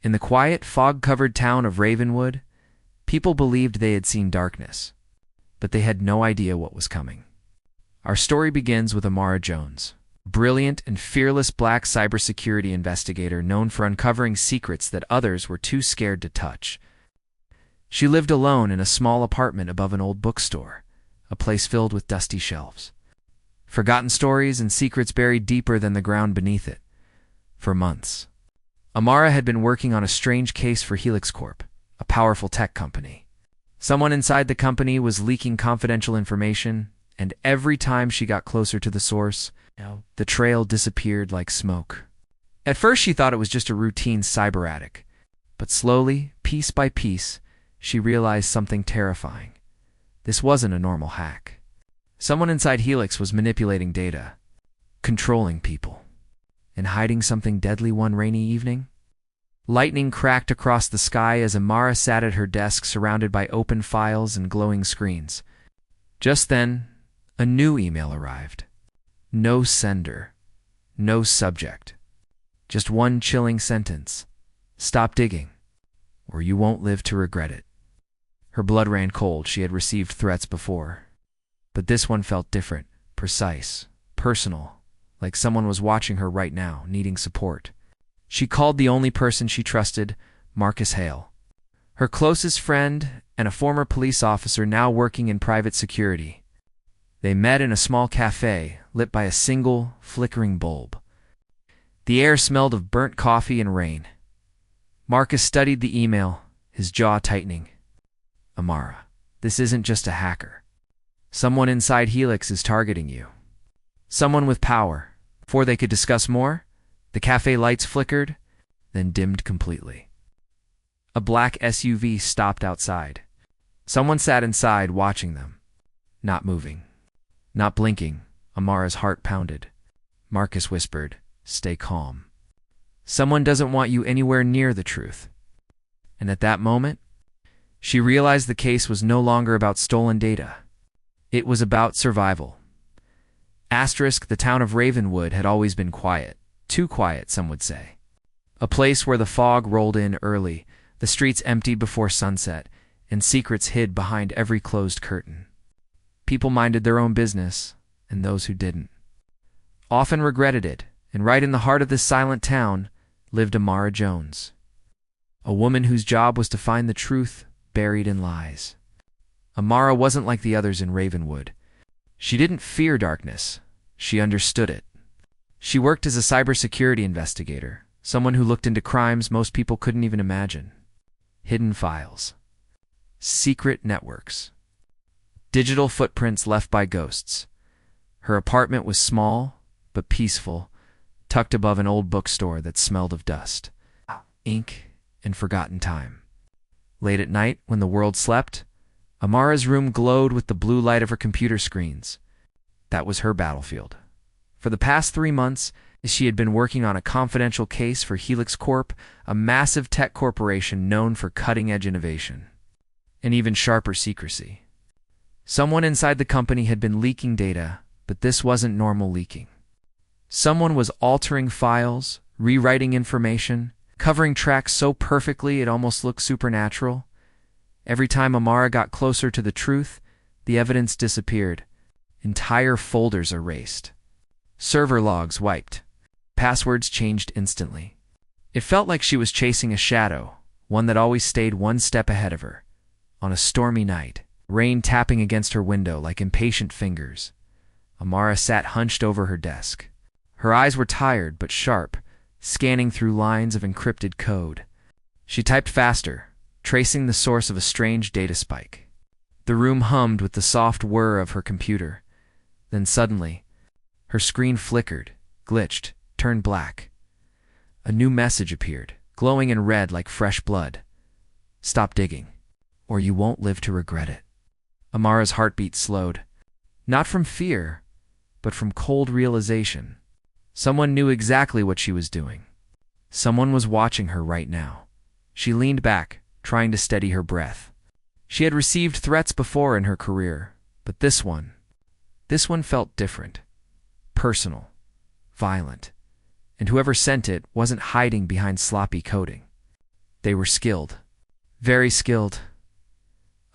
In the quiet, fog-covered town of Ravenwood, people believed they had seen darkness, but they had no idea what was coming. Our story begins with Amara Jones, a brilliant and fearless black cybersecurity investigator known for uncovering secrets that others were too scared to touch. She lived alone in a small apartment above an old bookstore, a place filled with dusty shelves, forgotten stories and secrets buried deeper than the ground beneath it. For months, Amara had been working on a strange case for Helix Corp, a powerful tech company. Someone inside the company was leaking confidential information, and every time she got closer to the source, the trail disappeared like smoke. At first she thought it was just a routine cyber attack, but slowly, piece by piece, she realized something terrifying. This wasn't a normal hack. Someone inside Helix was manipulating data, controlling people, and hiding something deadly one rainy evening. Lightning cracked across the sky as Amara sat at her desk surrounded by open files and glowing screens. Just then, a new email arrived. No sender, no subject. Just one chilling sentence. Stop digging, or you won't live to regret it. Her blood ran cold. She had received threats before, but this one felt different, precise, personal, like someone was watching her right now, needing support. She called the only person she trusted, Marcus Hale, her closest friend and a former police officer now working in private security. They met in a small cafe, lit by a single, flickering bulb. The air smelled of burnt coffee and rain. Marcus studied the email, his jaw tightening. Amara, this isn't just a hacker. Someone inside Helix is targeting you. Someone with power. Before they could discuss more, the cafe lights flickered, then dimmed completely. A black SUV stopped outside. Someone sat inside watching them, not moving, not blinking. Amara's heart pounded. Marcus whispered, "Stay calm. Someone doesn't want you anywhere near the truth." And at that moment, she realized the case was no longer about stolen data. It was about survival. The town of Ravenwood had always been quiet. Too quiet, some would say. A place where the fog rolled in early, the streets emptied before sunset, and secrets hid behind every closed curtain. People minded their own business, and those who didn't often regretted it, and right in the heart of this silent town lived Amara Jones, a woman whose job was to find the truth buried in lies. Amara wasn't like the others in Ravenwood. She didn't fear darkness. She understood it. She worked as a cybersecurity investigator, someone who looked into crimes most people couldn't even imagine. Hidden files, secret networks, digital footprints left by ghosts. Her apartment was small but peaceful, tucked above an old bookstore that smelled of dust, ink, and forgotten time. Late at night, when the world slept, Amara's room glowed with the blue light of her computer screens. That was her battlefield. For the past 3 months, she had been working on a confidential case for Helix Corp, a massive tech corporation known for cutting-edge innovation and even sharper secrecy. Someone inside the company had been leaking data, but this wasn't normal leaking. Someone was altering files, rewriting information, covering tracks so perfectly it almost looked supernatural. Every time Amara got closer to the truth, the evidence disappeared. Entire folders erased. Server logs wiped. Passwords changed instantly. It felt like she was chasing a shadow, one that always stayed one step ahead of her. On a stormy night, rain tapping against her window like impatient fingers, Amara sat hunched over her desk. Her eyes were tired but sharp, scanning through lines of encrypted code. She typed faster, tracing the source of a strange data spike. The room hummed with the soft whir of her computer. Then suddenly, her screen flickered, glitched, turned black. A new message appeared, glowing in red like fresh blood. "Stop digging, or you won't live to regret it." Amara's heartbeat slowed, not from fear, but from cold realization. Someone knew exactly what she was doing. Someone was watching her right now. She leaned back, trying to steady her breath. She had received threats before in her career, but this one felt different, personal, violent, and whoever sent it wasn't hiding behind sloppy coding. They were skilled. Very skilled.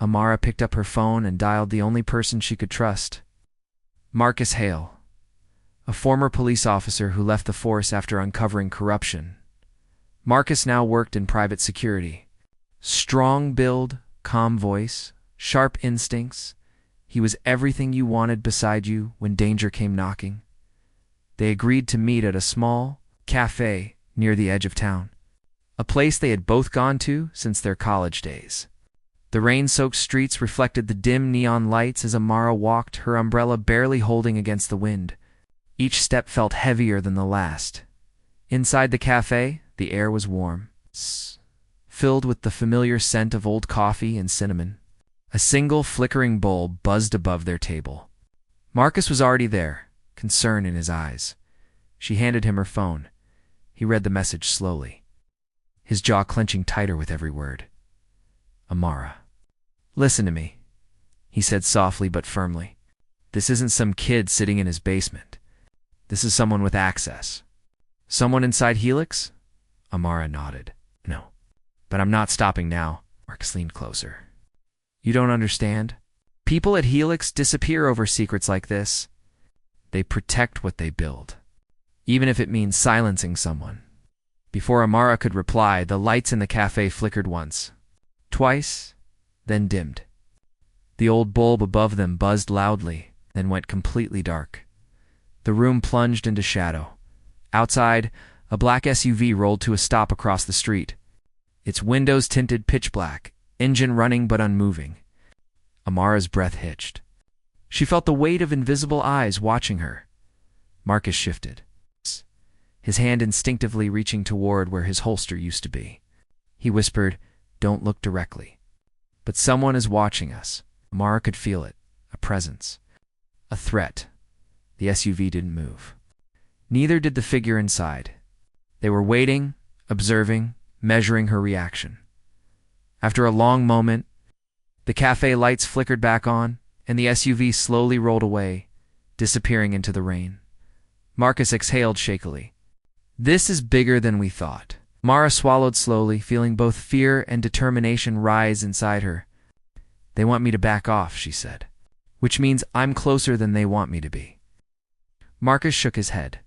Amara picked up her phone and dialed the only person she could trust. Marcus Hale, a former police officer who left the force after uncovering corruption. Marcus now worked in private security. Strong build, calm voice, sharp instincts. He was everything you wanted beside you when danger came knocking. They agreed to meet at a small cafe near the edge of town, a place they had both gone to since their college days. The rain-soaked streets reflected the dim neon lights as Amara walked, her umbrella barely holding against the wind. Each step felt heavier than the last. Inside the cafe, the air was warm, filled with the familiar scent of old coffee and cinnamon. A single flickering bulb buzzed above their table. Marcus was already there, concern in his eyes. She handed him her phone. He read the message slowly, his jaw clenching tighter with every word. Amara. Listen to me, he said softly but firmly. This isn't some kid sitting in his basement. This is someone with access. Someone inside Helix? Amara nodded. No. But I'm not stopping now. Marcus leaned closer. You don't understand? People at Helix disappear over secrets like this. They protect what they build, even if it means silencing someone. Before Amara could reply, the lights in the cafe flickered once, twice, then dimmed. The old bulb above them buzzed loudly, then went completely dark. The room plunged into shadow. Outside, a black SUV rolled to a stop across the street. Its windows tinted pitch black, engine running but unmoving. Amara's breath hitched. She felt the weight of invisible eyes watching her. Marcus shifted, his hand instinctively reaching toward where his holster used to be. He whispered, "Don't look directly." But someone is watching us. Amara could feel it, a presence, a threat. The SUV didn't move. Neither did the figure inside. They were waiting, observing, measuring her reaction. After a long moment, the cafe lights flickered back on, and the SUV slowly rolled away, disappearing into the rain. Marcus exhaled shakily. This is bigger than we thought. Amara swallowed slowly, feeling both fear and determination rise inside her. They want me to back off, she said, which means I'm closer than they want me to be. Marcus shook his head.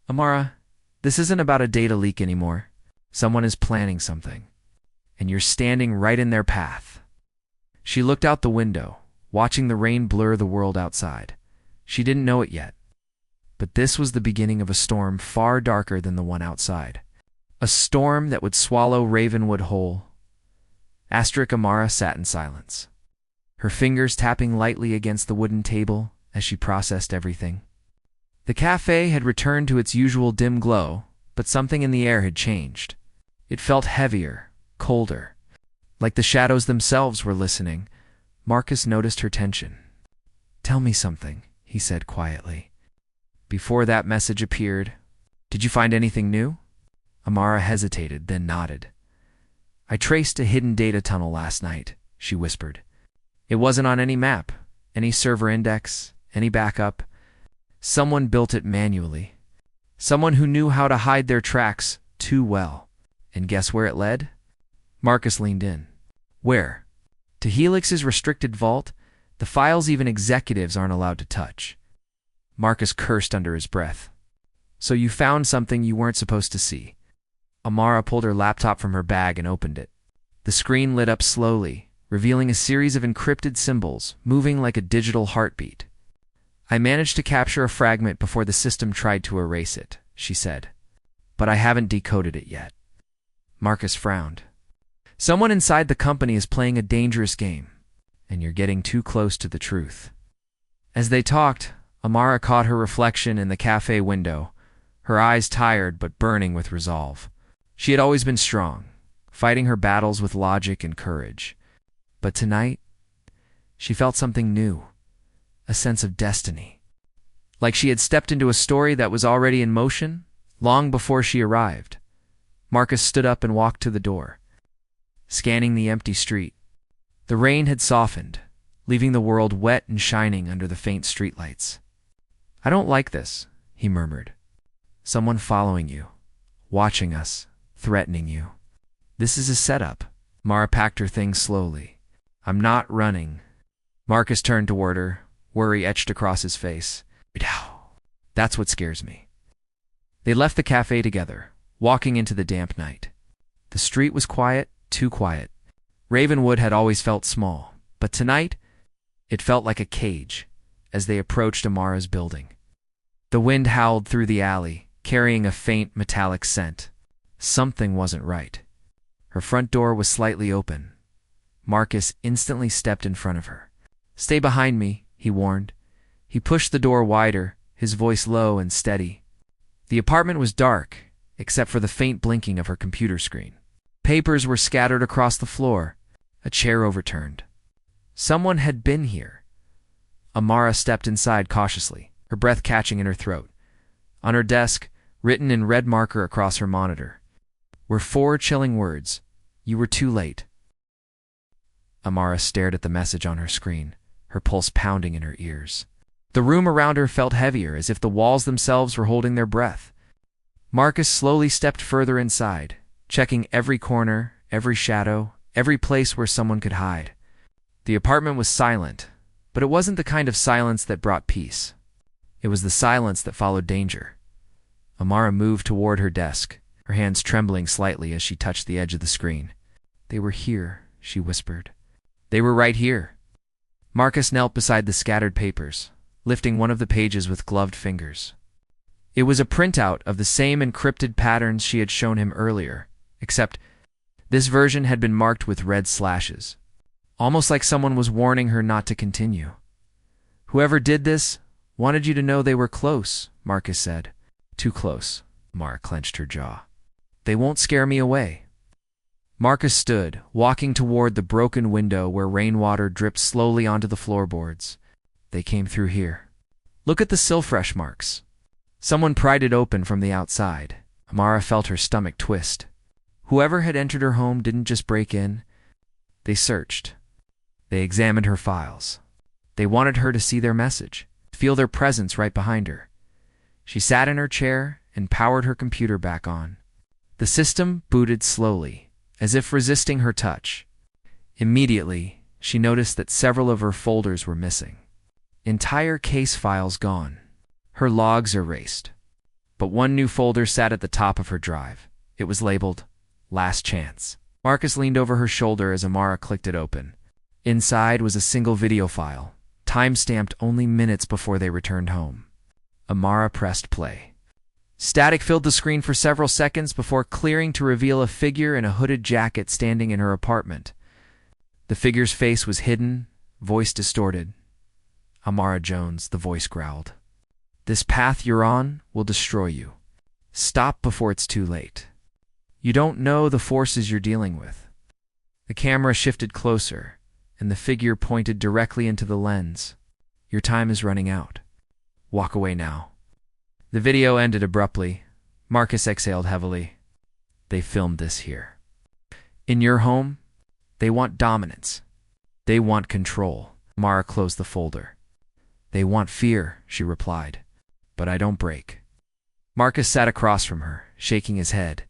Amara, this isn't about a data leak anymore. Someone is planning something, and you're standing right in their path. She looked out the window, watching the rain blur the world outside. She didn't know it yet, but this was the beginning of a storm far darker than the one outside. A storm that would swallow Ravenwood whole. Amara sat in silence, her fingers tapping lightly against the wooden table as she processed everything. The cafe had returned to its usual dim glow, but something in the air had changed. It felt heavier, colder, like the shadows themselves were listening. Marcus noticed her tension. Tell me something, he said quietly. Before that message appeared, did you find anything new? Amara hesitated, then nodded. I traced a hidden data tunnel last night, she whispered. It wasn't on any map, any server index, any backup. Someone built it manually. Someone who knew how to hide their tracks too well. And guess where it led? Marcus leaned in. Where? To Helix's restricted vault, the files even executives aren't allowed to touch. Marcus cursed under his breath. So you found something you weren't supposed to see. Amara pulled her laptop from her bag and opened it. The screen lit up slowly, revealing a series of encrypted symbols, moving like a digital heartbeat. I managed to capture a fragment before the system tried to erase it, she said. But I haven't decoded it yet. Marcus frowned. Someone inside the company is playing a dangerous game, and you're getting too close to the truth. As they talked, Amara caught her reflection in the cafe window, her eyes tired but burning with resolve. She had always been strong, fighting her battles with logic and courage. But tonight, she felt something new, a sense of destiny. Like she had stepped into a story that was already in motion, long before she arrived. Marcus stood up and walked to the door, scanning the empty street. The rain had softened, leaving the world wet and shining under the faint streetlights. I don't like this, he murmured. Someone following you, watching us, threatening you. This is a setup. Amara packed her things slowly. I'm not running. Marcus turned toward her, worry etched across his face. That's what scares me. They left the cafe together, walking into the damp night. The street was quiet, too quiet. Ravenwood had always felt small, but tonight, it felt like a cage as they approached Amara's building. The wind howled through the alley, carrying a faint metallic scent. Something wasn't right. Her front door was slightly open. Marcus instantly stepped in front of her. Stay behind me, he warned. He pushed the door wider, his voice low and steady. The apartment was dark, except for the faint blinking of her computer screen. Papers were scattered across the floor, a chair overturned. Someone had been here. Amara stepped inside cautiously, her breath catching in her throat. On her desk, written in red marker across her monitor, were 4 chilling words. You were too late. Amara stared at the message on her screen, her pulse pounding in her ears. The room around her felt heavier, as if the walls themselves were holding their breath. Marcus slowly stepped further inside, checking every corner, every shadow, every place where someone could hide. The apartment was silent, but it wasn't the kind of silence that brought peace. It was the silence that followed danger. Amara moved toward her desk, her hands trembling slightly as she touched the edge of the screen. They were here, she whispered. They were right here. Marcus knelt beside the scattered papers, lifting one of the pages with gloved fingers. It was a printout of the same encrypted patterns she had shown him earlier, except this version had been marked with red slashes, almost like someone was warning her not to continue. Whoever did this wanted you to know they were close, Marcus said. Too close. Amara clenched her jaw. They won't scare me away. Marcus stood, walking toward the broken window where rainwater dripped slowly onto the floorboards. They came through here. Look at the Silfresh marks. Someone pried it open from the outside. Amara felt her stomach twist. Whoever had entered her home didn't just break in. They searched. They examined her files. They wanted her to see their message, feel their presence right behind her. She sat in her chair and powered her computer back on. The system booted slowly, as if resisting her touch. Immediately, she noticed that several of her folders were missing. Entire case files gone. Her logs erased. But one new folder sat at the top of her drive. It was labeled, Last Chance. Marcus leaned over her shoulder as Amara clicked it open. Inside was a single video file, time-stamped only minutes before they returned home. Amara pressed play. Static filled the screen for several seconds before clearing to reveal a figure in a hooded jacket standing in her apartment. The figure's face was hidden, voice distorted. Amara Jones, the voice growled. This path you're on will destroy you. Stop before it's too late. You don't know the forces you're dealing with. The camera shifted closer, and the figure pointed directly into the lens. Your time is running out. Walk away now. The video ended abruptly. Marcus exhaled heavily. They filmed this here. In your home, they want dominance. They want control. Amara closed the folder. They want fear, she replied. But I don't break. Marcus sat across from her, shaking his head.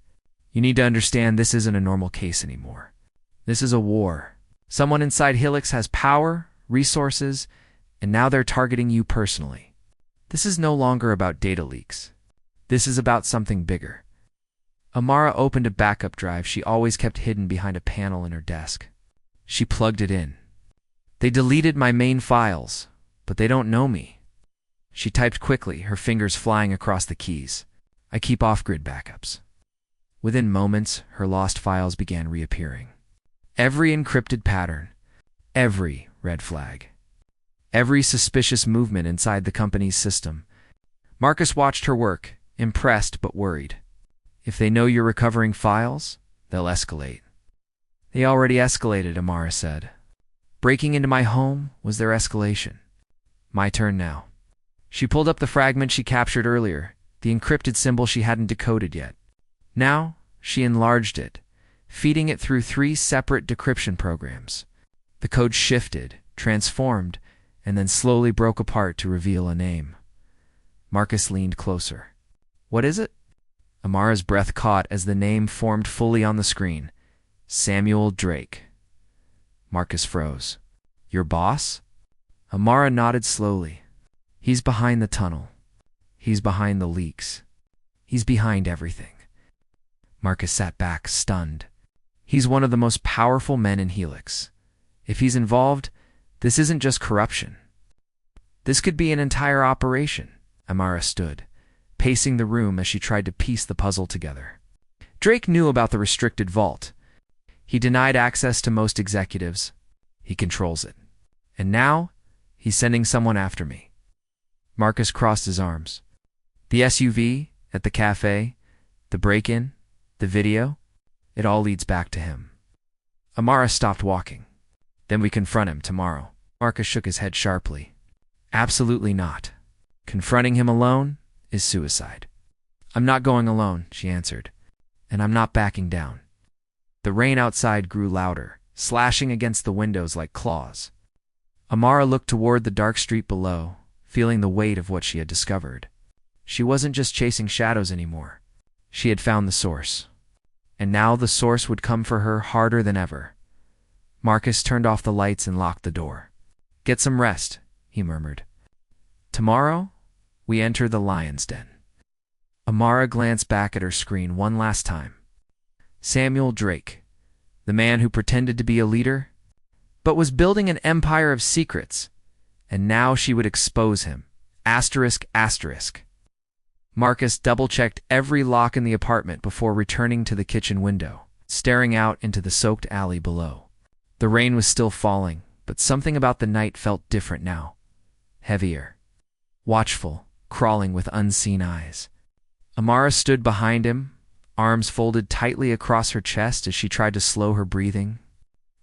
You need to understand this isn't a normal case anymore. This is a war. Someone inside Helix has power, resources, and now they're targeting you personally. This is no longer about data leaks. This is about something bigger. Amara opened a backup drive she always kept hidden behind a panel in her desk. She plugged it in. They deleted my main files, but they don't know me. She typed quickly, her fingers flying across the keys. I keep off-grid backups. Within moments, her lost files began reappearing. Every encrypted pattern, every red flag, every suspicious movement inside the company's system. Marcus watched her work, impressed but worried. If they know you're recovering files, they'll escalate. They already escalated, Amara said. Breaking into my home was their escalation. My turn now. She pulled up the fragment she captured earlier, the encrypted symbol she hadn't decoded yet. Now, she enlarged it, feeding it through 3 separate decryption programs. The code shifted, transformed, and then slowly broke apart to reveal a name. Marcus leaned closer. What is it? Amara's breath caught as the name formed fully on the screen. Samuel Drake. Marcus froze. Your boss? Amara nodded slowly. He's behind the tunnel. He's behind the leaks. He's behind everything. Marcus sat back, stunned. He's one of the most powerful men in Helix. If he's involved, this isn't just corruption. This could be an entire operation. Amara stood, pacing the room as she tried to piece the puzzle together. Drake knew about the restricted vault. He denied access to most executives. He controls it. And now, he's sending someone after me. Marcus crossed his arms. The SUV at the cafe, the break-in, the video, it all leads back to him. Amara stopped walking. Then we confront him tomorrow. Marcus shook his head sharply. Absolutely not. Confronting him alone is suicide. I'm not going alone, she answered, and I'm not backing down. The rain outside grew louder, slashing against the windows like claws. Amara looked toward the dark street below, feeling the weight of what she had discovered. She wasn't just chasing shadows anymore. She had found the source. And now the source would come for her harder than ever. Marcus turned off the lights and locked the door. Get some rest, he murmured. Tomorrow, we enter the lion's den. Amara glanced back at her screen one last time. Samuel Drake, the man who pretended to be a leader, but was building an empire of secrets, and now she would expose him. Asterisk, asterisk. Marcus double-checked every lock in the apartment before returning to the kitchen window, staring out into the soaked alley below. The rain was still falling, but something about the night felt different now. Heavier. Watchful, crawling with unseen eyes. Amara stood behind him, arms folded tightly across her chest as she tried to slow her breathing.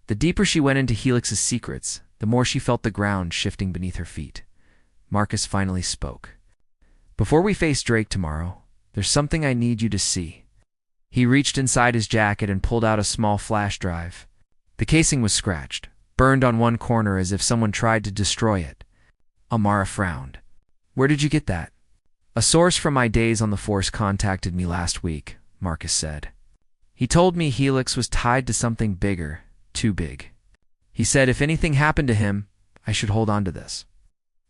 The deeper she went into Helix's secrets, the more she felt the ground shifting beneath her feet. Marcus finally spoke. Before we face Drake tomorrow, there's something I need you to see. He reached inside his jacket and pulled out a small flash drive. The casing was scratched, burned on one corner as if someone tried to destroy it. Amara frowned. Where did you get that? A source from my days on the force contacted me last week, Marcus said. He told me Helix was tied to something bigger, too big. He said if anything happened to him, I should hold on to this.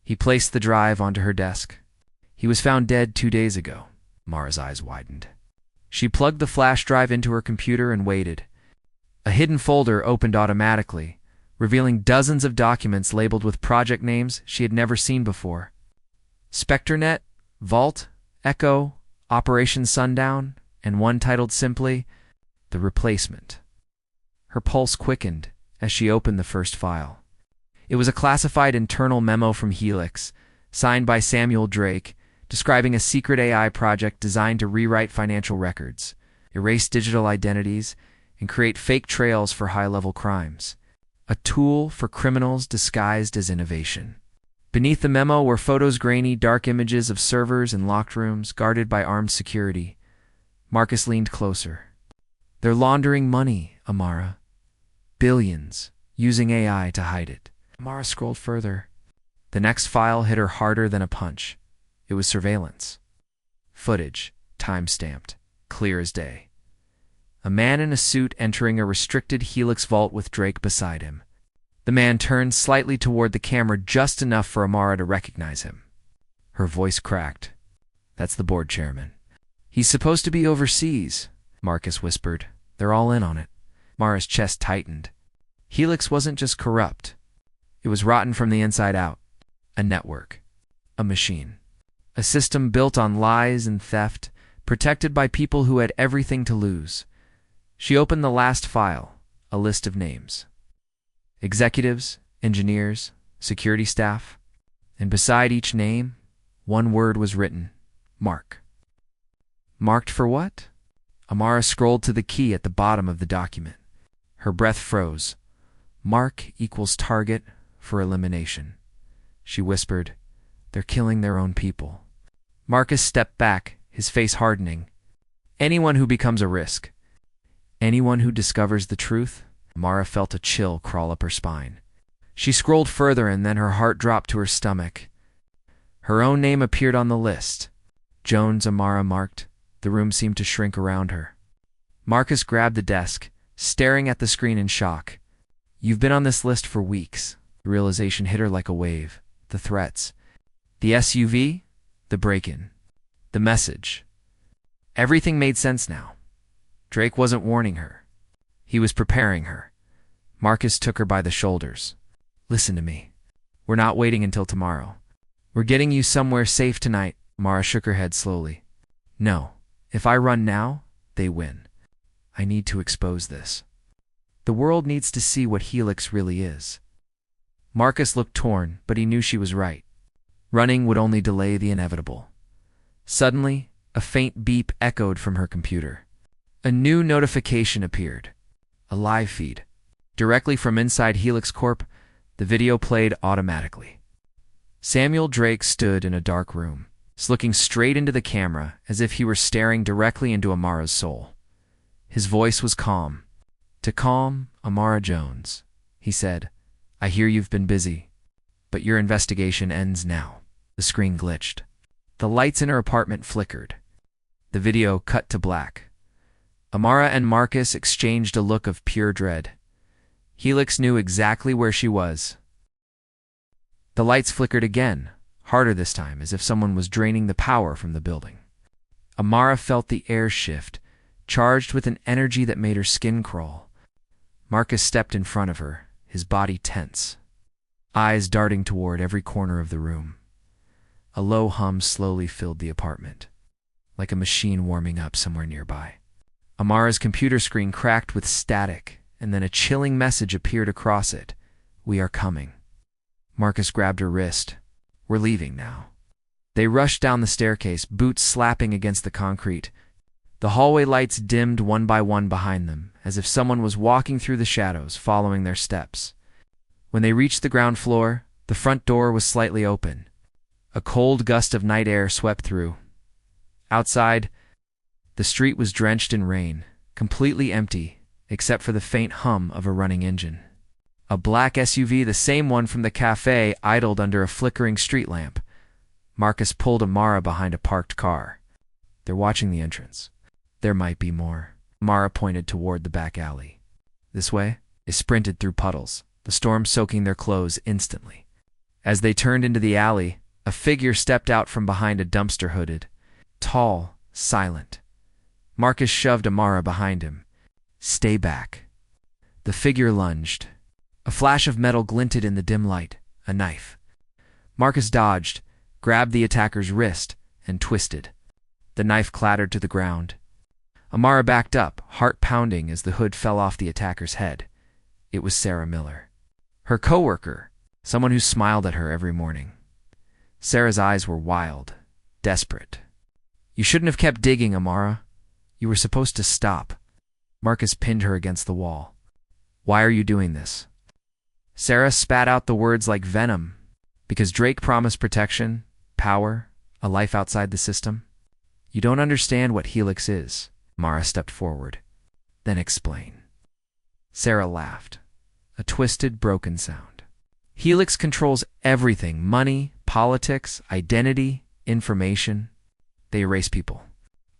He placed the drive onto her desk. He was found dead 2 days ago. Mara's eyes widened. She plugged the flash drive into her computer and waited. A hidden folder opened automatically, revealing dozens of documents labeled with project names she had never seen before. SpectreNet, Vault, Echo, Operation Sundown, and one titled simply, The Replacement. Her pulse quickened as she opened the first file. It was a classified internal memo from Helix, signed by Samuel Drake, describing a secret AI project designed to rewrite financial records, erase digital identities, and create fake trails for high-level crimes. A tool for criminals disguised as innovation. Beneath the memo were photos, grainy, dark images of servers and locked rooms guarded by armed security. Marcus leaned closer. They're laundering money, Amara. Billions, using AI to hide it. Amara scrolled further. The next file hit her harder than a punch. It was surveillance. Footage, time-stamped, clear as day. A man in a suit entering a restricted Helix vault with Drake beside him. The man turned slightly toward the camera just enough for Amara to recognize him. Her voice cracked. That's the board chairman. He's supposed to be overseas, Marcus whispered. They're all in on it. Amara's chest tightened. Helix wasn't just corrupt. It was rotten from the inside out. A network. A machine. A system built on lies and theft, protected by people who had everything to lose. She opened the last file, a list of names. Executives, engineers, security staff, and beside each name, one word was written, Mark. Marked for what? Amara scrolled to the key at the bottom of the document. Her breath froze. Mark equals target for elimination. She whispered, They're killing their own people. Marcus stepped back, his face hardening. Anyone who becomes a risk. Anyone who discovers the truth. Amara felt a chill crawl up her spine. She scrolled further and then her heart dropped to her stomach. Her own name appeared on the list. Jones, Amara marked. The room seemed to shrink around her. Marcus grabbed the desk, staring at the screen in shock. You've been on this list for weeks. The realization hit her like a wave. The threats. The SUV. The break-in. The message. Everything made sense now. Drake wasn't warning her. He was preparing her. Marcus took her by the shoulders. Listen to me. We're not waiting until tomorrow. We're getting you somewhere safe tonight. Amara shook her head slowly. No. If I run now, they win. I need to expose this. The world needs to see what Helix really is. Marcus looked torn, but he knew she was right. Running would only delay the inevitable. Suddenly, a faint beep echoed from her computer. A new notification appeared. A live feed. Directly from inside Helix Corp, the video played automatically. Samuel Drake stood in a dark room, looking straight into the camera as if he were staring directly into Amara's soul. His voice was calm. To calm Amara Jones, he said, I hear you've been busy, but your investigation ends now. The screen glitched. The lights in her apartment flickered. The video cut to black. Amara and Marcus exchanged a look of pure dread. Helix knew exactly where she was. The lights flickered again, harder this time, as if someone was draining the power from the building. Amara felt the air shift, charged with an energy that made her skin crawl. Marcus stepped in front of her, his body tense, eyes darting toward every corner of the room. A low hum slowly filled the apartment, like a machine warming up somewhere nearby. Amara's computer screen cracked with static, and then a chilling message appeared across it. We are coming. Marcus grabbed her wrist. We're leaving now. They rushed down the staircase, boots slapping against the concrete. The hallway lights dimmed one by one behind them, as if someone was walking through the shadows, following their steps. When they reached the ground floor, the front door was slightly open. A cold gust of night air swept through. Outside, the street was drenched in rain, completely empty, except for the faint hum of a running engine. A black SUV, the same one from the cafe, idled under a flickering street lamp. Marcus pulled Amara behind a parked car. They're watching the entrance. There might be more. Amara pointed toward the back alley. This way? They sprinted through puddles, the storm soaking their clothes instantly. As they turned into the alley, a figure stepped out from behind a dumpster hooded. Tall, silent. Marcus shoved Amara behind him. Stay back. The figure lunged. A flash of metal glinted in the dim light. A knife. Marcus dodged, grabbed the attacker's wrist, and twisted. The knife clattered to the ground. Amara backed up, heart pounding as the hood fell off the attacker's head. It was Sarah Miller. Her coworker, someone who smiled at her every morning. Sarah's eyes were wild, desperate. You shouldn't have kept digging, Amara. You were supposed to stop. Marcus pinned her against the wall. Why are you doing this? Sarah spat out the words like venom. Because Drake promised protection, power, a life outside the system. You don't understand what Helix is. Amara stepped forward. Then explain. Sarah laughed. A twisted, broken sound. Helix controls everything: money, politics, identity, information. They erase people,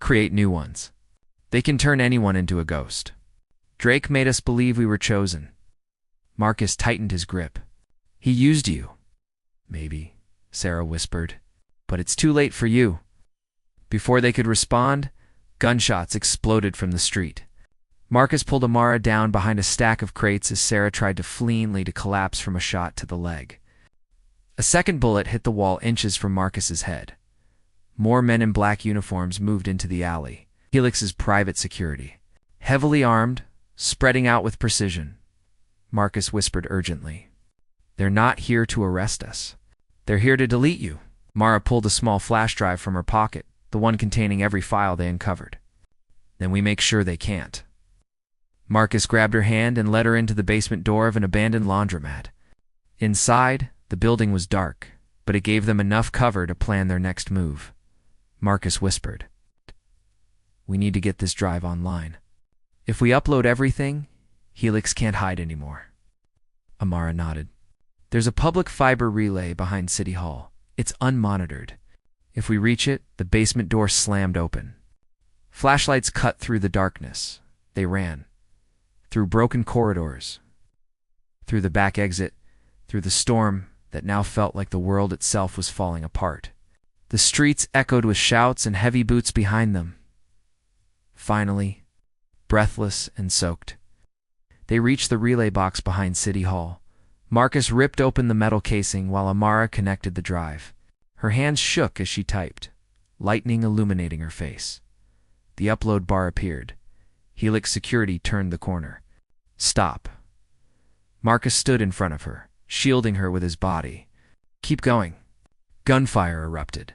create new ones. They can turn anyone into a ghost. Drake made us believe we were chosen. Marcus tightened his grip. He used you. Maybe, Sarah whispered. But it's too late for you. Before they could respond, gunshots exploded from the street. Marcus pulled Amara down behind a stack of crates as Sarah tried to flee, only to collapse from a shot to the leg. A second bullet hit the wall inches from Marcus's head. More men in black uniforms moved into the alley. Helix's private security. Heavily armed, spreading out with precision. Marcus whispered urgently. They're not here to arrest us. They're here to delete you. Amara pulled a small flash drive from her pocket, the one containing every file they uncovered. Then we make sure they can't. Marcus grabbed her hand and led her into the basement door of an abandoned laundromat. Inside, the building was dark, but it gave them enough cover to plan their next move. Marcus whispered. We need to get this drive online. If we upload everything, Helix can't hide anymore. Amara nodded. There's a public fiber relay behind City Hall. It's unmonitored. If we reach it, the basement door slammed open. Flashlights cut through the darkness. They ran. through broken corridors, through the back exit, through the storm that now felt like the world itself was falling apart. The streets echoed with shouts and heavy boots behind them. Finally, breathless and soaked, they reached the relay box behind City Hall. Marcus ripped open the metal casing while Amara connected the drive. Her hands shook as she typed, lightning illuminating her face. The upload bar appeared. Helix security turned the corner. Stop. Marcus stood in front of her, shielding her with his body. Keep going. Gunfire erupted.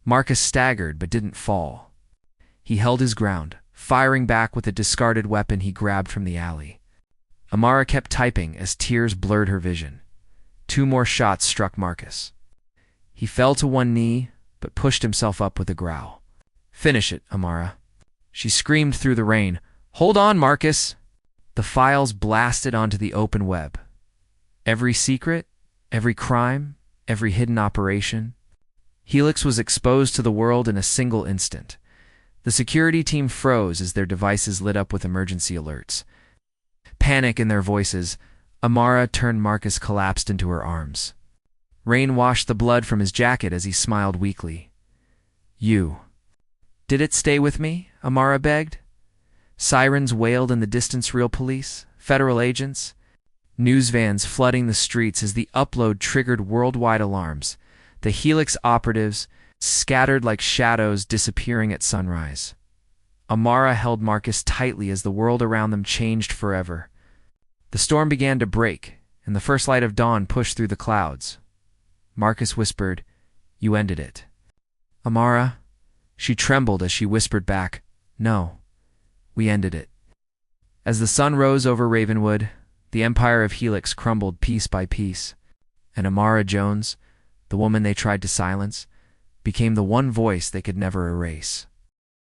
Marcus staggered but didn't fall. He held his ground, firing back with a discarded weapon he grabbed from the alley. Amara kept typing as tears blurred her vision. 2 more shots struck Marcus. He fell to one knee, but pushed himself up with a growl. Finish it, Amara. She screamed through the rain. Hold on, Marcus! The files blasted onto the open web. Every secret, every crime, every hidden operation. Helix was exposed to the world in a single instant. The security team froze as their devices lit up with emergency alerts. Panic in their voices, Amara turned. Marcus collapsed into her arms. Rain washed the blood from his jacket as he smiled weakly. You. Did it stay with me? Amara begged. Sirens wailed in the distance. Real police, federal agents, news vans flooding the streets as the upload triggered worldwide alarms. The Helix operatives scattered like shadows disappearing at sunrise. Amara held Marcus tightly as the world around them changed forever. The storm began to break, and the first light of dawn pushed through the clouds. Marcus whispered, You ended it. Amara? She trembled as she whispered back, No, we ended it. As the sun rose over Ravenwood, the empire of Helix crumbled piece by piece, and Amara Jones, the woman they tried to silence, became the one voice they could never erase.